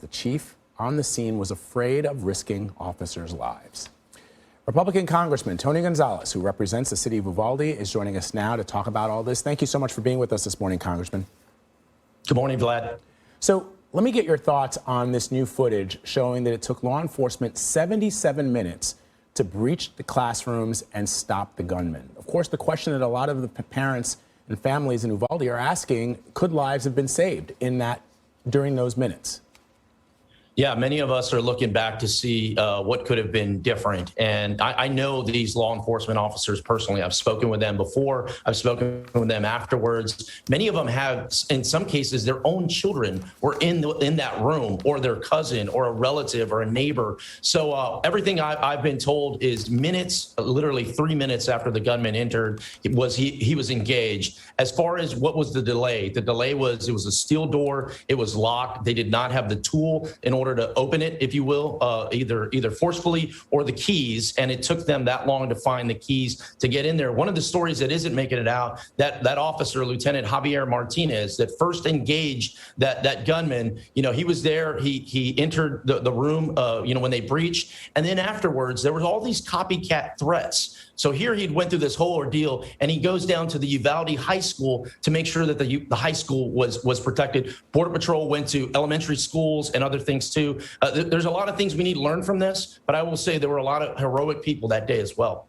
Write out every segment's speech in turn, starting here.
the chief on the scene was afraid of risking officers' lives. Republican Congressman Tony Gonzales, who represents the city of Uvalde, is joining us now to talk about all this. Thank you so much for being with us this morning, Congressman. Good morning, Vlad. So let me get your thoughts on this new footage showing that it took law enforcement 77 minutes to breach the classrooms and stop the gunman. Of course, the question that a lot of the parents and families in Uvalde are asking, could lives have been saved during those minutes? Yeah, many of us are looking back to see what could have been different. And I know these law enforcement officers personally. I've spoken with them before. I've spoken with them afterwards. Many of them have, in some cases, their own children were in that room, or their cousin or a relative or a neighbor. So everything I've been told is minutes, literally 3 minutes after the gunman entered, he was engaged. As far as what was the delay was, it was a steel door. It was locked. They did not have the tool in order to open it, if you will, either forcefully or the keys. And it took them that long to find the keys to get in there. One of the stories that isn't making it out, that officer, Lieutenant Javier Martinez, that first engaged that gunman, he was there. He entered the room, when they breached. And then afterwards, there was all these copycat threats. So here he went through this whole ordeal, and he goes down to the Uvalde High School to make sure that the high school was protected. Border Patrol went to elementary schools and other things too. There's a lot of things we need to learn from this, but I will say there were a lot of heroic people that day as well.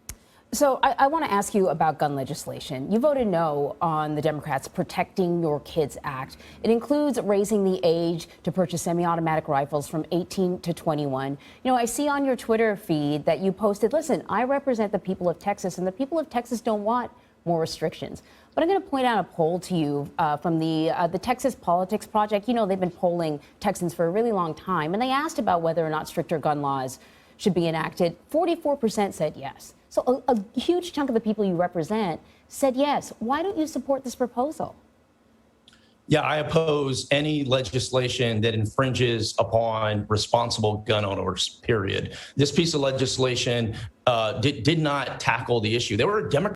So I want to ask you about gun legislation. You voted no on the Democrats' Protecting Your Kids Act. It includes raising the age to purchase semi-automatic rifles from 18 to 21. I see on your Twitter feed that you posted, listen, I represent the people of Texas, and the people of Texas don't want more restrictions. But I'm going to point out a poll to you from the Texas Politics Project. They've been polling Texans for a really long time, and they asked about whether or not stricter gun laws should be enacted. 44% said yes. So a huge chunk of the people you represent said yes. Why don't you support this proposal? Yeah, I oppose any legislation that infringes upon responsible gun owners, period. This piece of legislation did not tackle the issue. There were Democrats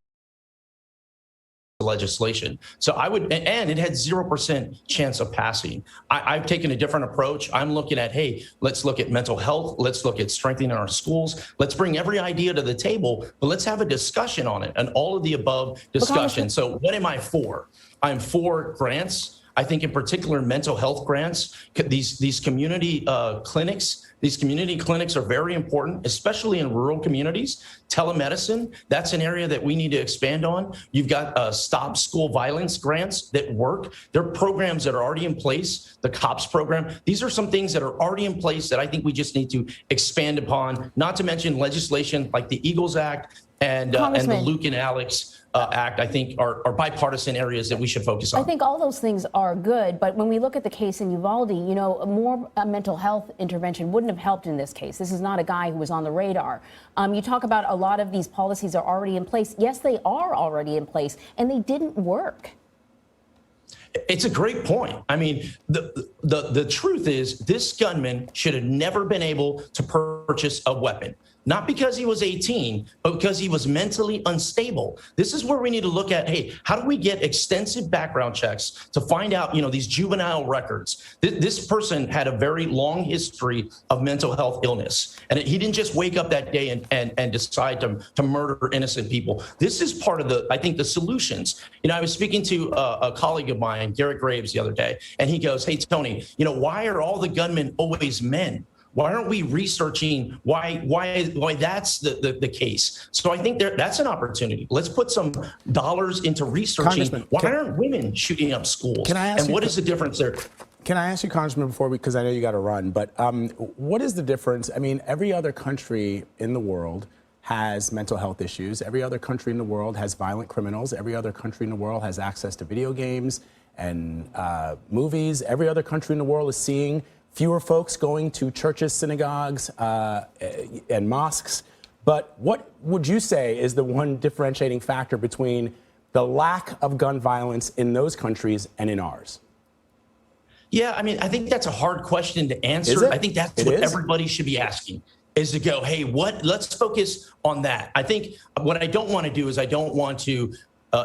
legislation. So and it had 0% chance of passing. I've taken a different approach. I'm looking at, hey, let's look at mental health. Let's look at strengthening our schools. Let's bring every idea to the table, but let's have a discussion on it, and all of the above discussion. So what am I for? I'm for grants. I think in particular mental health grants, these community clinics. These community clinics are very important, especially in rural communities. Telemedicine, that's an area that we need to expand on. You've got Stop School Violence grants that work. There are programs that are already in place, the COPS program. These are some things that are already in place that I think we just need to expand upon, not to mention legislation like the Eagles Act and the Luke and Alex Act, I think, are bipartisan areas that we should focus on. I think all those things are good, but when we look at the case in Uvalde, more mental health intervention wouldn't have helped in this case. This is not a guy who was on the radar. You talk about a lot of these policies are already in place. Yes, they are already in place, and they didn't work. It's a great point. I mean, the truth is this gunman should have never been able to purchase a weapon. Not because he was 18, but because he was mentally unstable. This is where we need to look at, hey, how do we get extensive background checks to find out, these juvenile records? This person had a very long history of mental health illness. And he didn't just wake up that day and decide to murder innocent people. This is part of I think the solutions. I was speaking to a colleague of mine, Garrett Graves, the other day, and he goes, hey, Tony, why are all the gunmen always men? Why aren't we researching why that's the case? So I think that's an opportunity. Let's put some dollars into researching why aren't women shooting up schools? And what is the difference there? Can I ask you, Congressman, because I know you got to run, but what is the difference? I mean, every other country in the world has mental health issues. Every other country in the world has violent criminals. Every other country in the world has access to video games and movies. Every other country in the world is seeing fewer folks going to churches, synagogues, and mosques. But what would you say is the one differentiating factor between the lack of gun violence in those countries and in ours? Yeah, I mean, I think that's a hard question to answer. I think that's what everybody should be asking, is to go, hey, let's focus on that. I think what I don't want to do is I don't want to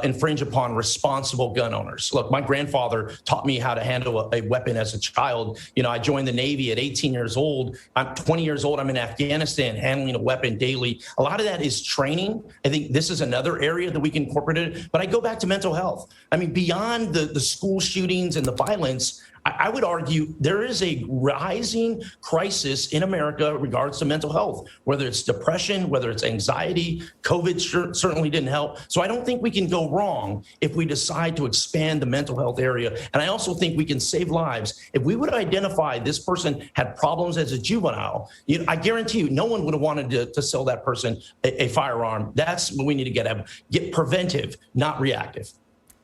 infringe upon responsible gun owners. Look, my grandfather taught me how to handle a weapon as a child. You know, I joined the Navy at 18 years old. I'm 20 years old. I'm in Afghanistan handling a weapon daily. A lot of that is training. I think this is another area that we can incorporate it. But I go back to mental health. I mean, beyond the school shootings and the violence, I would argue there is a rising crisis in America in regards to mental health, whether it's depression, whether it's anxiety. COVID certainly didn't help. So I don't think we can go wrong if we decide to expand the mental health area. And I also think we can save lives. If we would identify this person had problems as a juvenile, I guarantee you no one would have wanted to sell that person a firearm. That's what we need to get preventive, not reactive.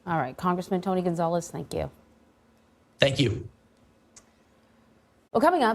All right, Congressman Tony Gonzales, thank you. Thank you. Well, coming up.